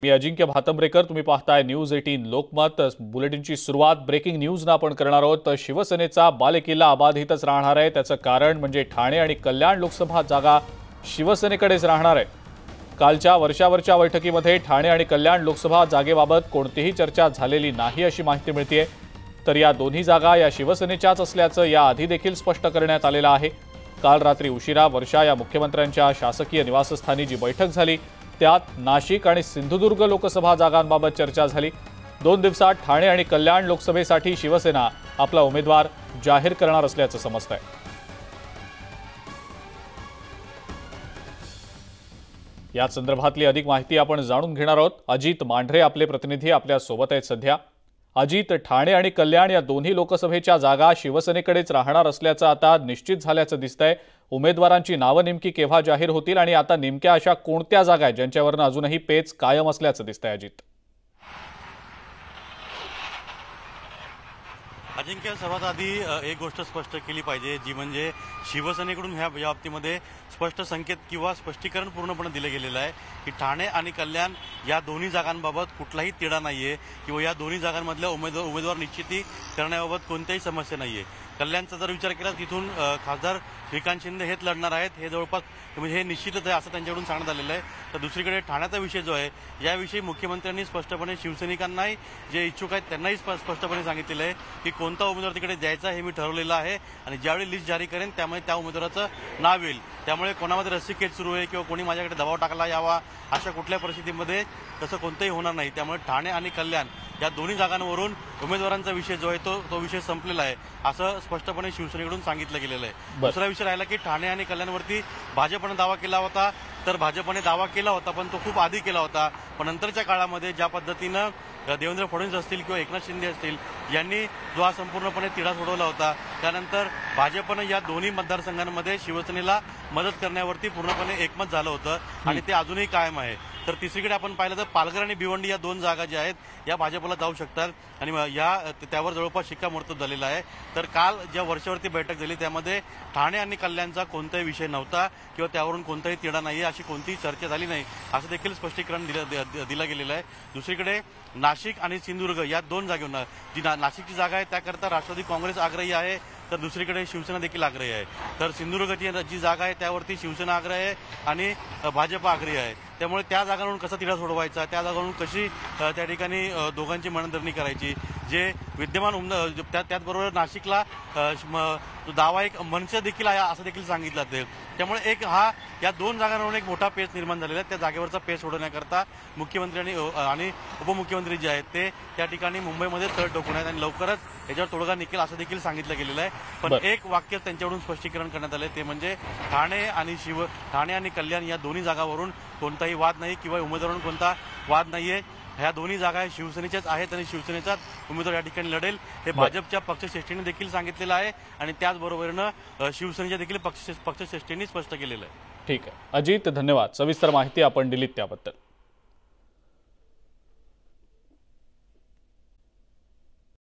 मी अजिंक्य भातंब्रेकर, तुम्ही पाहताय न्यूज 18 लोकमत। बुलेटिनची सुरुवात ब्रेकिंग न्यूजनं आपण करणार आहोत। शिवसेनेचा बालेकिल्ला अबाधितच राहणार आहे। त्याचं कारण म्हणजे ठाणे आणि कल्याण लोकसभा जागा शिवसेनेकडेच राहणार आहे। कालच्या वर्षावरच्या बैठकीमध्ये ठाणे आणि कल्याण लोकसभा जागेबाबत कोणतीही चर्चा झालेली नाही अशी माहिती मिळते। तर या दोन्ही जागा या शिवसेनेच्याच असल्याचं याआधी देखील स्पष्ट करण्यात आलेलं आहे। काल रात्री उशिरा वर्षा या मुख्यमंत्र्यांच्या शासकीय निवासस्थानी जी बैठक झाली त्यात नाशिक आणि सिंधुदुर्ग लोकसभा जागांबाबत चर्चा झाली। 2 दिवसात ठाणे आणि कल्याण लोकसभेसाठी शिवसेना आपला उमेदवार जाहीर करणार असल्याचं समजतंय। या संदर्भातली अधिक माहिती आपण जाणून घेणार आहोत। अजित मांढरे आपले प्रतिनिधी आपल्या सोबत आहेत सध्या। अजित, ठाणे आणि कल्याण या दोन्ही लोकसभेच्या जागा शिवसेनेकडेच राहणार असल्याचं आता निश्चित झाल्याचं दिसतंय। उमेदवारांची नावं नेमकी केव्हा जाहीर होतील आणि आता नेमक्या अशा कोणत्या जागा आहेत ज्यांच्यावरून अजूनही पेच कायम असल्याचं दिसतंय अजित? अजिंक्य, सर्वात आधी एक गोष्ट स्पष्ट केली पाहिजे, जी म्हणजे शिवसेनेकडून ह्या बाबतीमध्ये स्पष्ट संकेत किंवा स्पष्टीकरण पूर्णपणे दिले गेलेलं आहे की ठाणे आणि कल्याण या दोन्ही जागांबाबत कुठलाही तिढा नाहीये किंवा या दोन्ही जागांमधल्या उमेदवार निश्चिती करण्याबाबत कोणत्याही समस्या नाहीये। कल्याणचा जर विचार केला तिथून खासदार श्रीकांत शिंदे हेच लढणार आहेत, हे जवळपास म्हणजे हे निश्चितच आहे असं त्यांच्याकडून सांगण्यात आलेलं आहे। तर दुसरीकडे ठाण्याचा विषय जो आहे याविषयी मुख्यमंत्र्यांनी स्पष्टपणे शिवसैनिकांनाही जे इच्छुक आहेत त्यांनाही स्पष्टपणे सांगितलेलं आहे की कोणता उमेदवार तिकडे द्यायचा हे मी ठरवलेलं आहे आणि ज्यावेळी लिस्ट जारी करेन त्यामुळे त्या उमेदवाराचं नाव येईल। त्यामुळे कोणामध्ये रस्सीखेच सुरू आहे किंवा कोणी माझ्याकडे दबाव टाकला यावा अशा कुठल्या परिस्थितीमध्ये तसं कोणतंही होणार नाही। त्यामुळे ठाणे आणि कल्याण या दोन्ही जागांवरून उमेदवारांचा विषय जो आहे तो विषय संपलेला आहे असं स्पष्टपणे शिवसेनेकडून सांगितलं गेलेलं आहे। दुसरा विषय राहिला की ठाणे आणि कल्याणवरती भाजपने दावा केला होता, तर भाजपने दावा केला होता पण तो खूप आधी केला होता। पण नंतरच्या काळामध्ये ज्या पद्धतीनं देवेंद्र फडणवीस असतील किंवा एकनाथ शिंदे असतील यांनी जो हा संपूर्णपणे तिढा सोडवला होता, त्यानंतर भाजपनं या दोन्ही मतदारसंघांमध्ये शिवसेनेला मदत करण्यावरती पूर्णपणे एकमत झालं होतं आणि ते अजूनही कायम आहे। तर तिसरीकडे आपण पाहिलं तर पालघर आणि भिवंडी या 2 जागा ज्या आहेत या भाजपला जाऊ शकतात आणि त्यावर जवळपास शिक्कामोर्तब झालेला आहे। तर काल ज्या वर्षावरती बैठक झाली त्यामध्ये ठाणे आणि कल्याणचा कोणताही विषय नव्हता किंवा त्यावरून कोणताही तिढा नाही अशी कोणतीही चर्चा झाली नाही असं देखील स्पष्टीकरण दिलं गेलेलं आहे। दुसरीकडे नाशिक आणि सिंधुदुर्ग या 2 जागेवर जी नाशिकची जागा आहे त्याकरता राष्ट्रवादी काँग्रेस आग्रही आहे, तर दुसरीकडे शिवसेना देखील आग्रही आहे। तर सिंधुदुर्गची जी जागा आहे त्यावरती शिवसेना आग्रही आहे आणि भाजप आग्रही आहे। त्यामुळे त्या जागांवरून कसा तिढा सोडवायचा, त्या जागांवरून कशी त्या ठिकाणी दोघांची मनधरणी करायची, जे विद्यमान त्याचबरोबर नाशिकला दावा एक मनसे देखील आहे असं देखील सांगितलं जाते। त्यामुळे या 2 जागांवरून एक मोठा पेच निर्माण झालेला आहे। त्या जागेवरचा पेच सोडवण्याकरता मुख्यमंत्री आणि उपमुख्यमंत्री जे आहेत ते त्या ठिकाणी मुंबईमध्ये तळ ठोकून आहेत आणि लवकरच याच्यावर तोडगा निघेल असं देखील सांगितलं गेलेलं आहे। पण एक वाक्य त्यांच्याकडून स्पष्टीकरण करण्यात आलं ते म्हणजे ठाणे आणि कल्याण या दोन्ही जागावरून कोणताही वाद नाही किंवा उमेदवारांवर कोणता वाद नाहीये। ह्या दोन्ही जागा शिवसेनेच्याच आहेत आणि शिवसेनेचाच उमेदवार या ठिकाणी लढेल हे भाजपच्या पक्षश्रेष्ठीने देखील सांगितलेलं आहे आणि त्याचबरोबरीनं शिवसेनेच्या देखील पक्षश्रेष्ठींनी स्पष्ट केलेलं आहे। ठीक आहे अजित, धन्यवाद। सविस्तर माहिती आपण दिलीत त्याबद्दल।